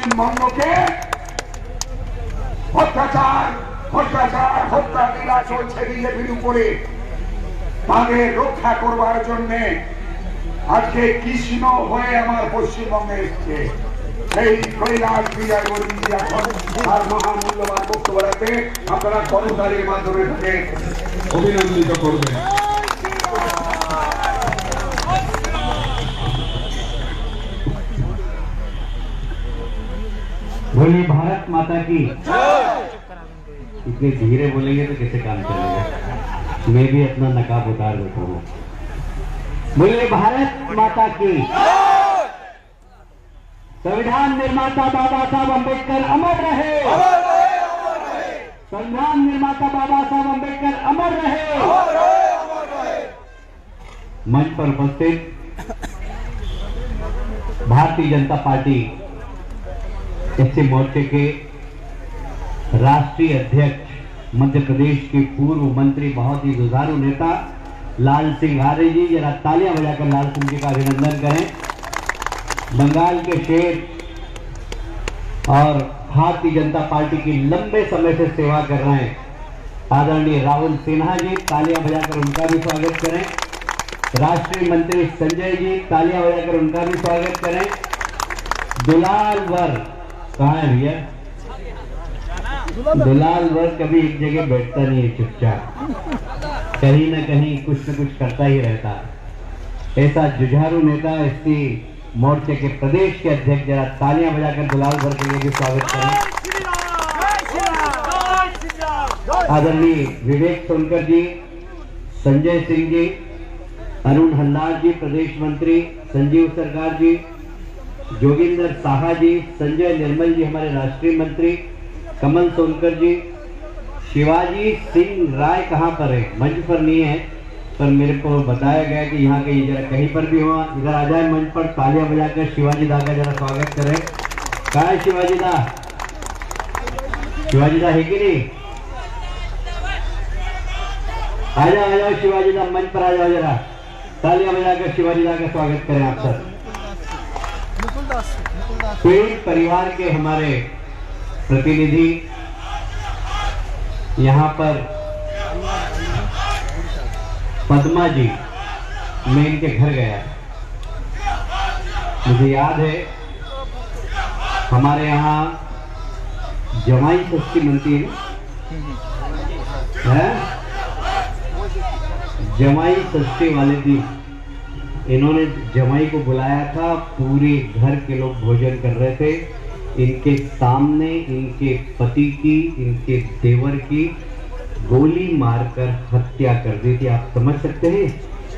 পশ্চিমবঙ্গকে হত্যা লীলা চলছে বিজেপির উপরে, তাদের রক্ষা করবার জন্য আজকে কৃষ্ণ হয়ে আমার পশ্চিমবঙ্গে এসছে। সেই কৈলাস বিজয় বর্মী এখন আর মহামূল্যবান বক্তব্য রাখবে, আপনারা করতালির মাধ্যমে তাকে অভিনন্দিত করবেন। बोलिए भारत माता की। इतने धीरे बोलेंगे तो कैसे काम चलेगा। मैं भी अपना नकाब उतार देता हूँ। बोलिए भारत माता की। संविधान निर्माता बाबा साहब अम्बेडकर अमर रहे। संविधान निर्माता बाबा साहब अम्बेडकर अमर रहे। मंच पर उपस्थित भारतीय जनता पार्टी एससी मोर्चे के राष्ट्रीय अध्यक्ष, मध्य प्रदेश के पूर्व मंत्री, बहुत ही जुझारू नेता लाल सिंह आर्य जी, जरा तालियां बजाकर लाल सिंह जी का अभिनंदन करें। बंगाल के शेर और भारतीय जनता पार्टी की लंबे समय से सेवा कर रहे हैं आदरणीय राहुल सिन्हा जी, तालियां बजाकर उनका भी स्वागत करें। राष्ट्रीय मंत्री संजय जी, तालियां बजाकर उनका भी स्वागत करें। दुलाल वर्ग कहाँ है भैया? दुलाल वर्ग कभी एक जगह बैठता नहीं है, चुपचाप कहीं ना कहीं कुछ न कुछ करता ही रहता है। ऐसा जुझारू नेता एससी मोर्चे के प्रदेश के अध्यक्ष, जरा तालियां बजाकर दुलाल वर्ग के लिए भी स्वागत करें। आदरणीय विवेक सोनकर जी, संजय सिंह जी, अरुण हल्लार जी प्रदेश मंत्री, संजीव सरकार जी, जोगिंदर साहा जी, संजय निर्मल जी हमारे राष्ट्रीय मंत्री, कमल सोनकर जी, शिवाजी सिंह राय कहाँ पर है? मंच पर नहीं है, पर मेरे को बताया गया कि यहाँ कहीं जरा कहीं पर भी हो, इधर आ जाए मंच पर। तालियां बजाकर शिवाजी दा का जरा स्वागत करें। कहाँ है शिवाजी दा? शिवाजी दा है कि नहीं? आ जाओ शिवाजी दा, मंच पर आ जाओ जरा। तालियां बजाकर शिवाजी दा का स्वागत करें आप सब। पीड़ित परिवार के हमारे प्रतिनिधि यहाँ पर पद्मा जी, मैं इनके घर गया, मुझे याद है हमारे यहाँ जमाई षष्ठी मनती है, जमाई षष्ठी वाले दिन इन्होंने जमाई को बुलाया था, पूरे घर के लोग भोजन कर रहे थे, इनके सामने इनके पति की, इनके देवर की गोली मारकर हत्या कर दी थी। आप समझ सकते हैं,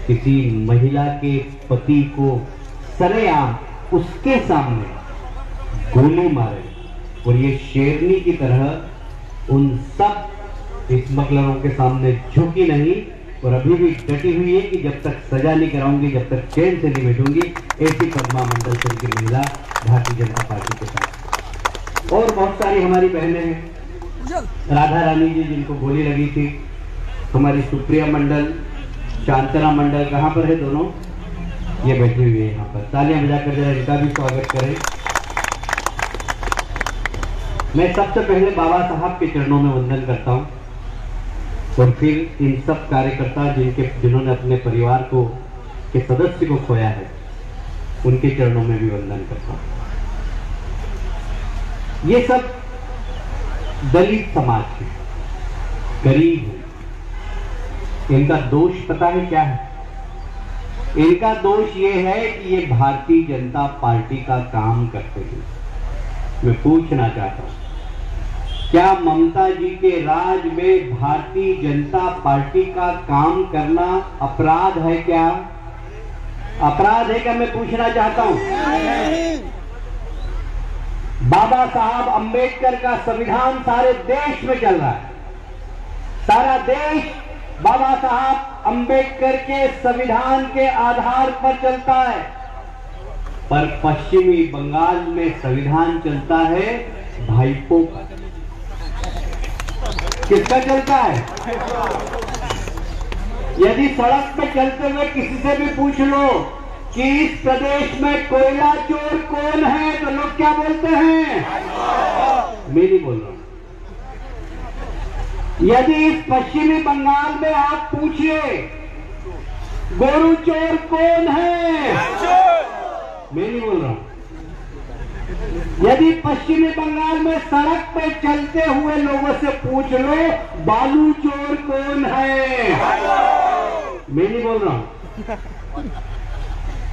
किसी महिला के पति को सरेआम उसके सामने गोली मारे, और ये शेरनी की तरह उन सब स्मगलरों के सामने झुकी नहीं, और अभी भी डटी हुई है कि जब तक सजा नहीं कराऊंगी, जब तक चैन से नहीं बैठूंगी। ऐसी पद्मा मंडल सिंह की महिला भारतीय जनता पार्टी के साथ। और बहुत सारी हमारी बहनें हैं, राधा रानी जी जिनको गोली लगी थी, हमारी सुप्रिया मंडल, शांतना मंडल, कहाँ पर है दोनों? ये बैठी हुई है यहाँ पर। तालियां बजाकर जरा इनका भी स्वागत करें। मैं सबसे पहले बाबा साहब के चरणों में वंदन करता हूँ, और फिर इन सब कार्यकर्ता जिन्होंने अपने परिवार को के सदस्य को खोया है, उनके चरणों में भी वंदन करता हूं। ये सब दलित समाज के गरीब हैं। इनका दोष पता है क्या है? इनका दोष ये है कि ये भारतीय जनता पार्टी का काम करते हैं। मैं पूछना चाहता हूं, क्या ममता जी के राज में भारतीय जनता पार्टी का काम करना अपराध है क्या? अपराध है क्या? मैं पूछना चाहता हूं। बाबा साहब अंबेडकर का संविधान सारे देश में चल रहा है, सारा देश बाबा साहब अंबेडकर के संविधान के आधार पर चलता है, पर पश्चिमी बंगाल में संविधान चलता है भाईपो का। किसका चलता है? यदि सड़क पे चलते हुए किसी से भी पूछ लो, कि इस प्रदेश में कोयला चोर कौन है, तो लोग क्या बोलते हैं? मैं नहीं बोल रहा हूं। यदि इस पश्चिमी बंगाल में आप पूछिए गोरू चोर कौन है, मैं नहीं बोल रहा हूं। यदि पश्चिमी बंगाल में सड़क पे चलते हुए लोगों से पूछ लो बालू चोर कौन है, मैं नहीं बोल रहा हूं।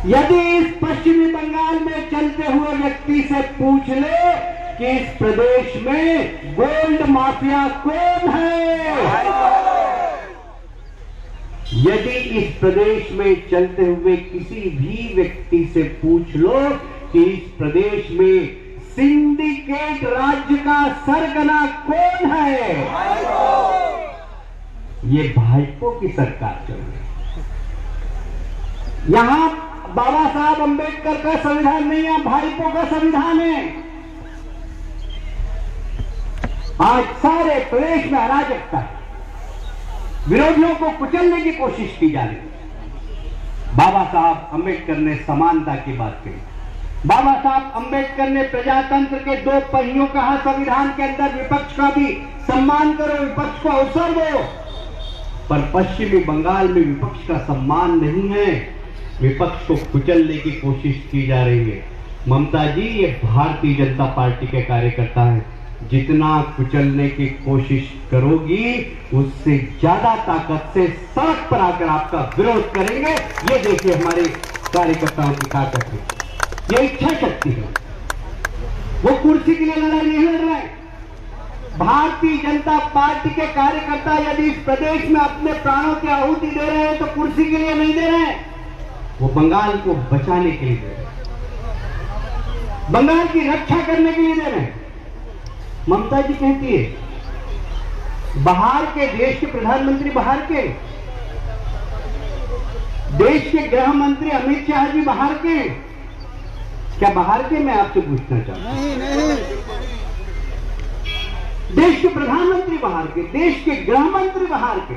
यदि इस पश्चिमी बंगाल में चलते हुए व्यक्ति से पूछ ले कि इस प्रदेश में गोल्ड माफिया कौन है, यदि इस प्रदेश में चलते हुए किसी भी व्यक्ति से पूछ लो कि इस प्रदेश में सिंडिकेट राज्य का सरगना कौन है, ये भाजपा की सरकार चल रही है। यहां बाबा साहब अंबेडकर का संविधान नहीं है, भाजपा का संविधान है। आज सारे प्रदेश में अराजकता है, विरोधियों को कुचलने की कोशिश की जा रही है। बाबा साहब अंबेडकर ने समानता की बात कही, बाबा साहब अंबेडकर ने प्रजातंत्र के दो पहियों कहा, संविधान के अंदर विपक्ष का भी सम्मान करो, विपक्ष को अवसर दो। पर पश्चिमी बंगाल में विपक्ष का सम्मान नहीं है, विपक्ष को कुचलने की कोशिश की जा रही है। ममता जी, ये भारतीय जनता पार्टी के कार्यकर्ता हैं, जितना कुचलने की कोशिश करोगी उससे ज्यादा ताकत से सड़क पर आकर आपका विरोध करेंगे। ये देखिए हमारे कार्यकर्ताओं की ताकत है, ये इच्छा शक्ति है। वो कुर्सी के लिए लड़ाई नहीं लड़ रहे हैं। भारतीय जनता पार्टी के कार्यकर्ता यदि इस प्रदेश में अपने प्राणों की आहुति दे रहे हैं तो कुर्सी के लिए नहीं दे रहे हैं, वो बंगाल को बचाने के लिए दे रहे हैं, बंगाल की रक्षा करने के लिए दे रहे हैं। ममता जी कहती है बाहर के देश के प्रधानमंत्री, बाहर के देश के गृह मंत्री अमित शाह जी बाहर के, क्या बाहर के? मैं आपसे पूछना चाहता हूं। नहीं। देश के प्रधानमंत्री बाहर के, देश के गृह मंत्री बाहर के।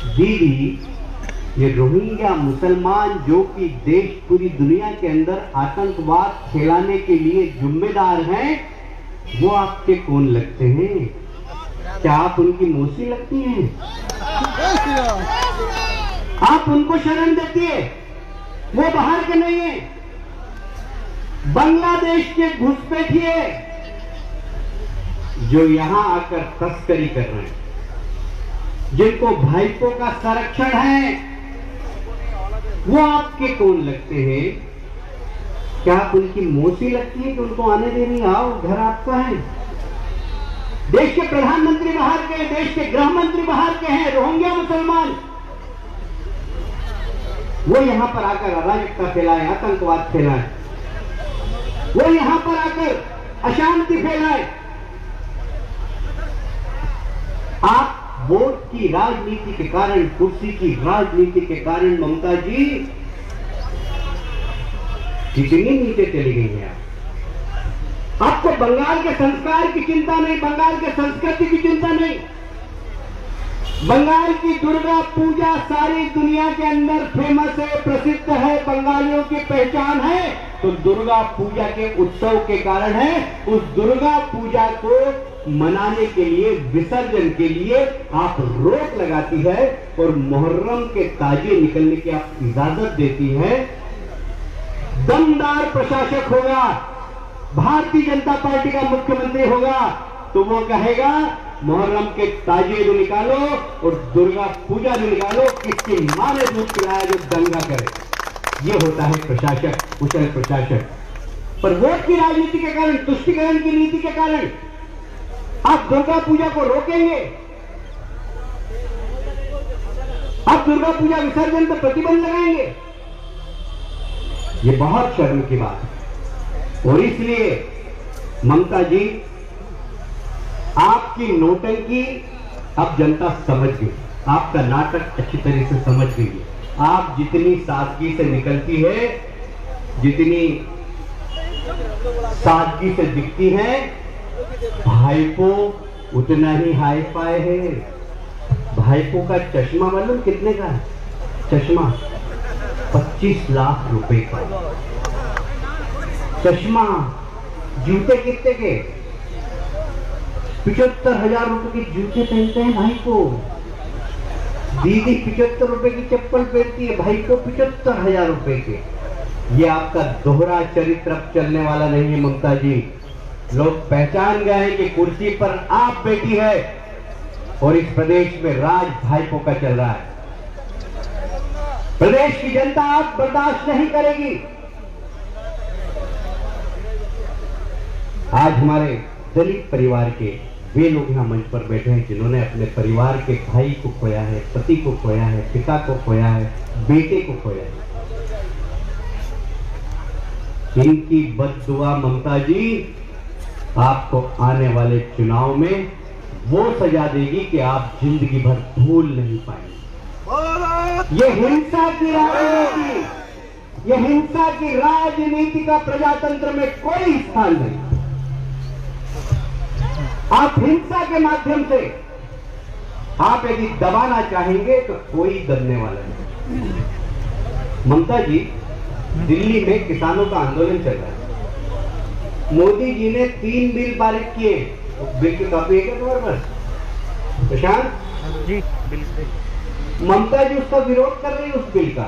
दीदी, ये रोहिंग्या मुसलमान जो कि देश पूरी दुनिया के अंदर आतंकवाद फैलाने के लिए जिम्मेदार हैं, वो आपके कौन लगते हैं? क्या आप उनकी मौसी लगती हैं? आप उनको शरण देती है? वो बाहर के नहीं है, बांग्लादेश के घुसपैठिए जो यहां आकर तस्करी कर रहे हैं, जिनको भाइपों का संरक्षण है, वो आपके कौन लगते हैं? क्या आप उनकी मौसी लगती है कि उनको आने दे रही? आओ, घर आपका है। देश के प्रधानमंत्री बाहर के, देश के गृह मंत्री बाहर के हैं, रोहिंग्या मुसलमान, वो यहां पर आकर अराजकता फैलाए, आतंकवाद फैलाए, वो यहां पर आकर अशांति फैलाए। आप वोट की राजनीति के कारण, कुर्सी की राजनीति के कारण ममता जी कितनी नीचे चली गई है। आपको बंगाल के संस्कार की चिंता नहीं, बंगाल के संस्कृति की चिंता नहीं। बंगाल की दुर्गा पूजा सारी दुनिया के अंदर फेमस है, प्रसिद्ध है, बंगालियों की पहचान है। तो दुर्गा पूजा के उत्सव के कारण है, उस दुर्गा पूजा को मनाने के लिए, विसर्जन के लिए आप रोक लगाती है और मुहर्रम के ताजिए निकलने की आप इजाजत देती है। दमदार प्रशासक होगा, भारतीय जनता पार्टी का मुख्यमंत्री होगा, तो वो कहेगा मुहर्रम के ताजिए जो निकालो और दुर्गा पूजा जो निकालो, किसकी मां ने दूध पिलाया जो दंगा करे। ये होता है प्रशासक, कुशल प्रशासक। पर वोट की राजनीति के कारण, तुष्टीकरण की नीति के कारण आप दुर्गा पूजा को रोकेंगे, आप दुर्गा पूजा विसर्जन पर प्रतिबंध लगाएंगे। ये बहुत शर्म की बात है। और इसलिए ममता जी, आपकी नौटंकी अब जनता समझ गई, आपका नाटक अच्छी तरह से समझ गई है। आप जितनी सादगी से निकलती है, जितनी सादगी से दिखती है, भाईपो उतना ही हाई फाई है। भाईपो का चश्मा मालूम कितने का है? चश्मा 25 लाख रुपए का। चश्मा, जूते कितने के? 75,000 रुपए के जूते पहनते हैं भाई को। दीदी 75 रुपए की चप्पल पहनती है, भाई को 75,000 रुपए के। ये आपका दोहरा चरित्र अब चलने वाला नहीं है ममता जी। लोग पहचान गए हैं कि कुर्सी पर आप बैठी है और इस प्रदेश में राज भाइपों का चल रहा है। प्रदेश की जनता आप बर्दाश्त नहीं करेगी। आज हमारे दलित परिवार के वे लोग यहां मंच पर बैठे हैं जिन्होंने अपने परिवार के भाई को खोया है, पति को खोया है, पिता को खोया है, बेटे को खोया है। इनकी बद्दुआ ममता जी आपको आने वाले चुनाव में वो सजा देगी कि आप जिंदगी भर भूल नहीं पाएंगे। ये हिंसा की राजनीति, ये हिंसा की राजनीति का प्रजातंत्र में कोई स्थान नहीं। आप हिंसा के माध्यम से आप यदि दबाना चाहेंगे तो कोई दबने वाला नहीं। ममता जी, दिल्ली में किसानों का आंदोलन चल रहा है। मोदी जी ने 3 बिल पारित किए। बिल की कॉपी है क्या तुम्हारे पास प्रशांत जी? ममता जी उसका विरोध कर रही है उस बिल का,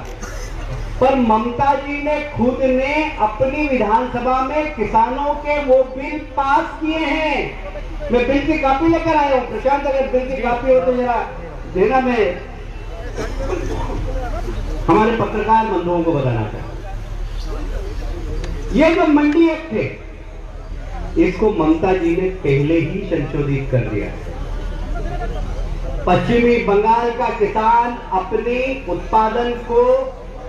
पर ममता जी ने खुद ने अपनी विधानसभा में किसानों के वो बिल पास किए हैं। मैं बिल की कॉपी लेकर आया हूं। प्रशांत, अगर बिल की कॉपी हो तो जरा देना, मैं हमारे पत्रकार बंधुओं को बताना चाहता हूं। ये जो मंडी एक्ट थे, इसको ममता जी ने पहले ही संशोधित कर दिया। पश्चिमी बंगाल का किसान अपने उत्पादन को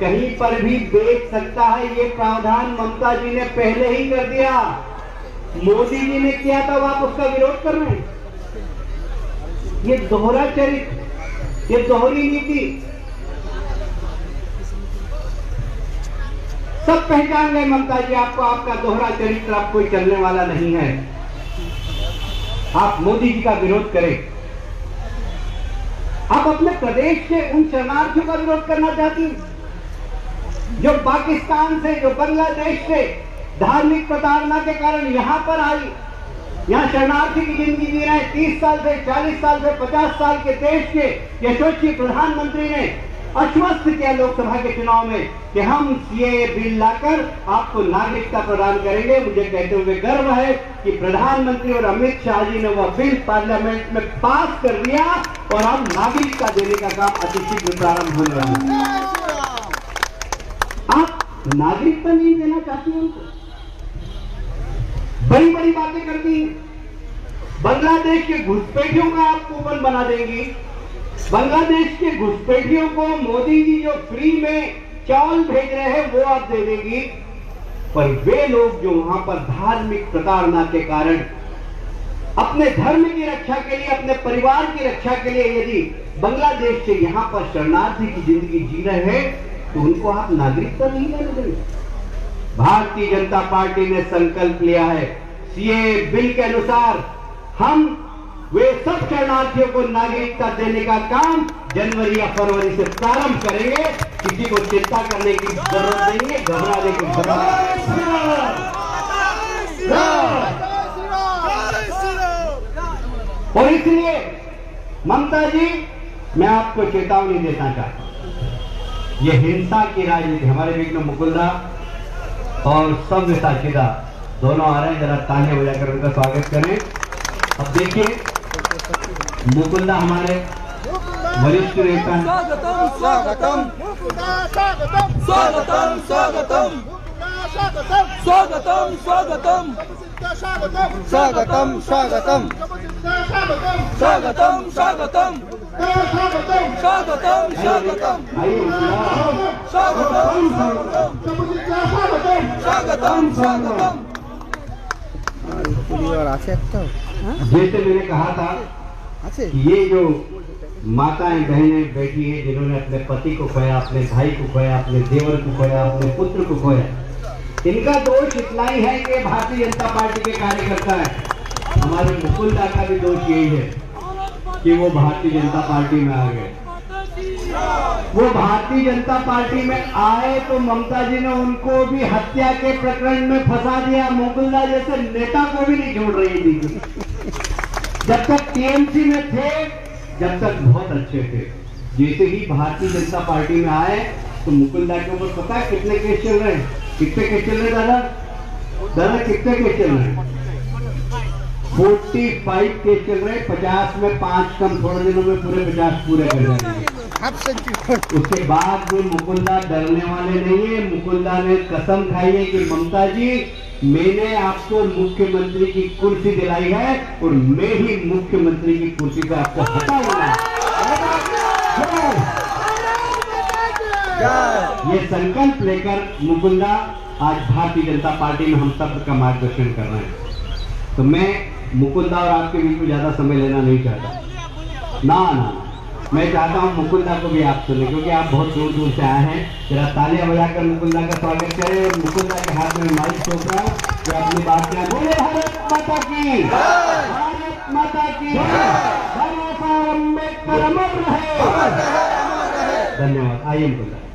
कहीं पर भी बेच सकता है, ये प्रावधान ममता जी ने पहले ही कर दिया। मोदी जी ने किया था, आप उसका विरोध कर रहे हैं। ये दोहरा चरित्र, ये दोहरी नीति सब पहचान गए ममता जी। आपको आपका दोहरा चरित्र आप कोई चलने वाला नहीं है। आप मोदी जी का विरोध करें। आप अपने प्रदेश के उन शरणार्थियों का विरोध करना चाहती हैं जो पाकिस्तान से, जो बांग्लादेश से धार्मिक प्रताड़ना के कारण यहां पर आई, यहां शरणार्थी की जिंदगी जी रहे हैं। 30 साल से, 40 साल से, 50 साल के देश के यशस्वी प्रधानमंत्री ने आश्वस्त किया लोकसभा के चुनाव में कि हम सीएए बिल लाकर आपको नागरिकता प्रदान करेंगे। मुझे कहते हुए गर्व है कि प्रधानमंत्री और अमित शाह जी ने वह बिल पार्लियामेंट में पास कर दिया और अब नागरिकता देने का काम अति शीघ्र प्रारंभ होने वाला है। आप नागरिकता नहीं देना चाहती हैं उनको, बड़ी बड़ी बातें करती हैं। बांग्लादेश के घुसपैठियों का आप कूपन बना देंगी। बांग्लादेश के घुसपैठियों को मोदी जी जो फ्री में चावल भेज रहे हैं वो आप दे देंगी, पर वे लोग जो वहां पर धार्मिक प्रताड़ना के कारण अपने धर्म की रक्षा के लिए, अपने परिवार की रक्षा के लिए यदि बांग्लादेश से यहां पर शरणार्थी की जिंदगी जी रहे हैं तो उनको आप नागरिकता नहीं देने देंगे। भारतीय जनता पार्टी ने संकल्प लिया है, सीएए बिल के अनुसार हम वे सब शरणार्थियों को नागरिकता देने का काम जनवरी या फरवरी से प्रारंभ करेंगे। किसी को चिंता करने की जरूरत नहीं है, घबराने की जरूरत नहीं। और इसलिए ममता जी, मैं आपको चेतावनी देना चाहता हूं। ये हिंसा की राजनीति, हमारे बीच में मुकुंदा और सव्यता चिदा दोनों आ रहे हैं, जरा तालियां बजाकर उनका स्वागत करें। अब देखिए, मुकुंदा हमारे वरिष्ठ नेता हैं। स्वागतम स्वागतम स्वागतम स्वागतम स्वागतम स्वागतम स्वागतम स्वागतम स्वागतम स्वागतम स्वागतम स्वागतम स्वागतम स्वागतम स्वागतम। जैसे मैंने कहा था कि ये जो माताएं बहनें बैठी हैं जिन्होंने अपने पति को खोया, अपने भाई को खोया, अपने देवर को खोया, अपने पुत्र को खोया, इनका दोष इतना ही है कि भारतीय जनता पार्टी के कार्यकर्ता है। हमारे मुकुंदा का भी दोष यही है कि वो भारतीय जनता पार्टी में आ गए। वो भारतीय जनता पार्टी में आए तो ममता जी ने उनको भी हत्या के प्रकरण में फंसा दिया। मुकुंदा जैसे नेता को भी नहीं छोड़ रही थी। जब तक टीएमसी में थे, जब तक बहुत अच्छे थे, जैसे ही भारतीय जनता पार्टी में आए तो मुकुंदा के ऊपर पता है कितने केस चल रहे हैं? कितने केस चल रहे दादा? दादा कितने केस चल रहे हैं? 45 केस चल रहे हैं। 50 में 5 कम, थोड़े दिनों में पूरे 50 पूरे कर जाएंगे। उसके बाद भी मुकुंदा डरने वाले नहीं है। मुकुंदा ने कसम खाई है कि ममता जी, मैंने आपको मुख्यमंत्री की कुर्सी दिलाई है और मैं ही मुख्यमंत्री की कुर्सी से आपको हटाऊंगा। ये संकल्प लेकर मुकुंदा आज भारतीय जनता पार्टी में हम सब का मार्गदर्शन कर रहे हैं। तो मैं मुकुंदा और आपके बीच में ज्यादा समय लेना नहीं चाहता। ना मैं चाहता हूं मुकुंदा को भी आप सुने, क्योंकि आप बहुत दूर दूर से आए हैं। जरा तालियां बजाकर मुकुंदा का स्वागत करें। और मुकुंदा के हाथ में माइक सौंप रहा हूं कि अपनी बात करें। बोले भारत माता की, भारत माता की, बाबा साहब अम्बेडकर अमर रहे। धन्यवाद। आइए मुकुंदा।